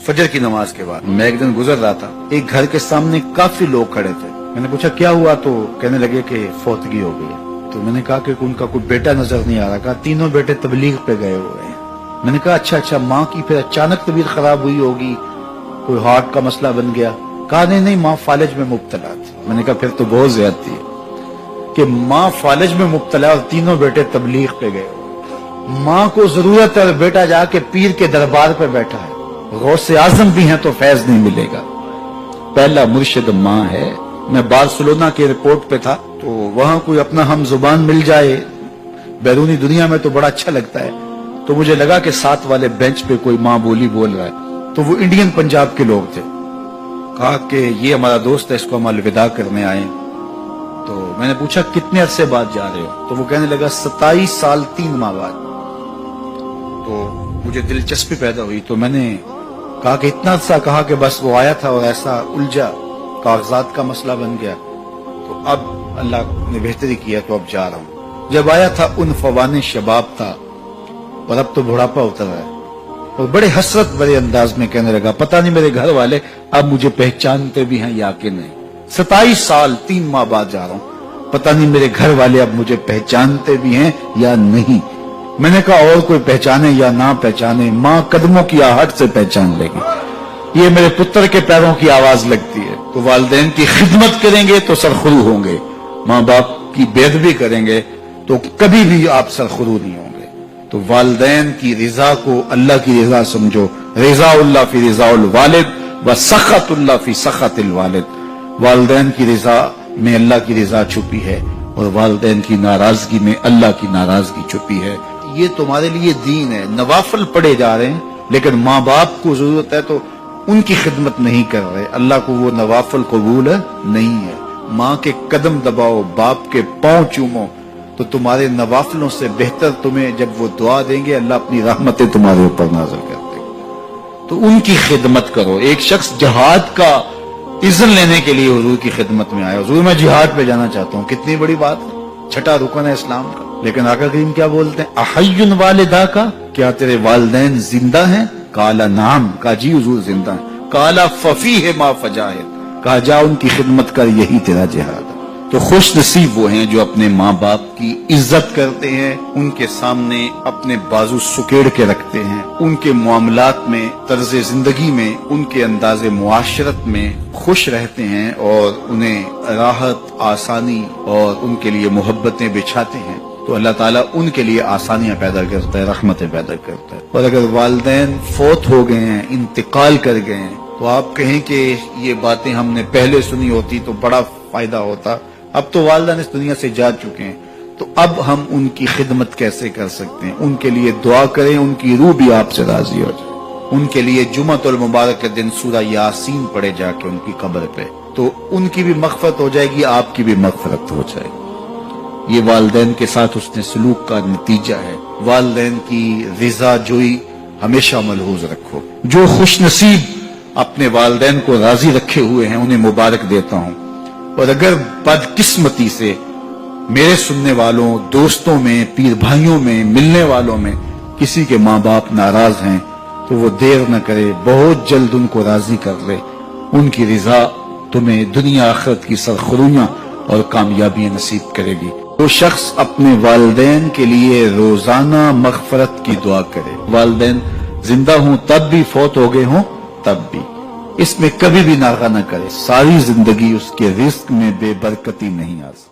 फजर की नमाज के बाद मैं एक दिन गुजर रहा था, एक घर के सामने काफी लोग खड़े थे। मैंने पूछा क्या हुआ, तो कहने लगे कि फौतगी हो गई। तो मैंने कहा कि उनका कोई बेटा नजर नहीं आ रहा। कहा तीनों बेटे तबलीग पे गए हुए हैं। मैंने कहा अच्छा, माँ की फिर अचानक तबीयत खराब हुई होगी, कोई हार्ट का मसला बन गया। कहा नहीं, माँ फालिज में मुब्तला थी। मैंने कहा फिर तो बहुत ज्यादती है कि माँ फालिज में मुब्तला और तीनों बेटे तबलीग पे गए। माँ को जरूरत है, बेटा जाके पीर के दरबार पे बैठा है, गौसे आजम भी हैं तो फैज नहीं मिलेगा। पहला मुर्शिद माँ है। मैं बार्सिलोना के एयरपोर्ट पे था, तो वहां कोई अपना हम जुबान मिल जाए बैरूनी दुनिया में तो बड़ा अच्छा लगता है। तो मुझे लगा कि साथ वाले बेंच पे कोई माँ बोली बोल रहा है, तो वो इंडियन पंजाब के लोग थे। कहा कि ये हमारा दोस्त है, इसको हम अलविदा करने आए। तो मैंने पूछा कितने अरसे बाद जा रहे हो, तो वो कहने लगा 27 साल 3 माह बाद। तो मुझे दिलचस्पी पैदा हुई, तो मैंने कहा कि इतना अरसा। कहा कि बस वो आया था और ऐसा उलझा, कागजात का मसला बन गया, तो अब अल्लाह ने बेहतरी किया तो अब जा रहा हूं। जब आया था उन फवाने शबाब था और अब तो बुढ़ापा उतर रहा है। और बड़े हसरत भरे अंदाज में कहने लगा पता नहीं मेरे घर वाले अब मुझे पहचानते भी हैं या कि नहीं। 27 साल 3 माह बाद जा रहा हूं, पता नहीं मेरे घर वाले अब मुझे पहचानते भी हैं या नहीं। मैंने कहा और कोई पहचाने या ना पहचाने, माँ कदमों की आहट से पहचान लेगी। ये मेरे पुत्र के पैरों की आवाज लगती है। तो वालिदैन की खिदमत करेंगे तो सरखुरू होंगे, माँ बाप की बेअदबी करेंगे तो कभी भी आप सरखुरू नहीं होंगे। तो वालिदैन की रिजा को अल्लाह की रिजा समझो। रिजाउल्लाह फी रिजाउल वालिद व सखतुल्लाह फी सखतिल वालिद। वालिदैन की रिजा में अल्लाह की रिजा छुपी है और वालिदैन की नाराजगी में अल्लाह की नाराजगी छुपी है। ये तुम्हारे लिए दीन है। नवाफिल पढ़े जा रहे हैं, लेकिन माँ बाप को जरूरत है तो उनकी खिदमत नहीं कर रहे। अल्लाह को वो नवाफिल कबूल नहीं है। माँ के कदम दबाओ, बाप के पांव चूमो, तो तुम्हारे नवाफिलों से बेहतर तुम्हें जब वो दुआ देंगे, अल्लाह अपनी रहमतें तुम्हारे ऊपर नाज़िल कर देगा। तो उनकी खिदमत करो। एक शख्स जहाद का इज़्न लेने के लिए हुजूर की खिदमत में आया, हुजूर मैं जिहाद पे जाना चाहता हूँ। कितनी बड़ी बात है, छठा रुकन है इस्लाम का। लेकिन आका करीम क्या बोलते हैं, अहय्युन वालिदा का, क्या तेरे वालिदैन जिंदा हैं? काला नाम, का जी हुजूर जिंदा है। काला फफी है मा फजाहिद, कहा जा उनकी खिदमत कर, यही तेरा जिहाद है। तो खुश नसीब वो हैं जो अपने माँ बाप की इज्जत करते हैं, उनके सामने अपने बाजू सुकेड़ के रखते हैं, उनके मामलात में, तर्ज जिंदगी में, उनके अंदाजे मुआशरत में खुश रहते हैं और उन्हें राहत, आसानी और उनके लिए मोहब्बतें बिछाते हैं। तो अल्लाह ताला उनके लिए आसानियां पैदा करता है, रहमतें पैदा करता है। और अगर वालिदैन फौत हो गए हैं, इंतकाल कर गए हैं, तो आप कहें कि ये बातें हमने पहले सुनी होती तो बड़ा फायदा होता। अब तो वालिदैन इस दुनिया से जा चुके हैं, तो अब हम उनकी खिदमत कैसे कर सकते हैं? उनके लिए दुआ करें, उनकी रूह भी आपसे राजी हो जाए। उनके लिए जुम्मतुल मुबारक के दिन सूरा यासीन पढ़े जाके उनकी कब्र पे, तो उनकी भी मग़फ़िरत हो जाएगी, आपकी भी मग़फ़िरत हो जाएगी। ये वालिदैन के साथ उसने सलूक का नतीजा है। वालिदैन की रिजा जोई हमेशा मलहूज रखो। जो खुश नसीब अपने वालिदैन को राजी रखे हुए हैं उन्हें मुबारक देता हूं। और अगर बदकिस्मती से मेरे सुनने वालों, दोस्तों में, पीर भाइयों में, मिलने वालों में किसी के माँ बाप नाराज हैं, तो वो देर न करे, बहुत जल्द उनको राजी कर ले। उनकी रिजा तुम्हें दुनिया आखिरत की सरखुरियां और कामयाबियां नसीब करेगी। वो शख्स अपने वालिदैन के लिए रोजाना मग़फ़िरत की दुआ करे। वालिदैन जिंदा हों तब भी, फौत हो गए हों तब भी, इसमें कभी भी नागा न करे। सारी जिंदगी उसके रिस्क में बेबरकती नहीं आ सकती।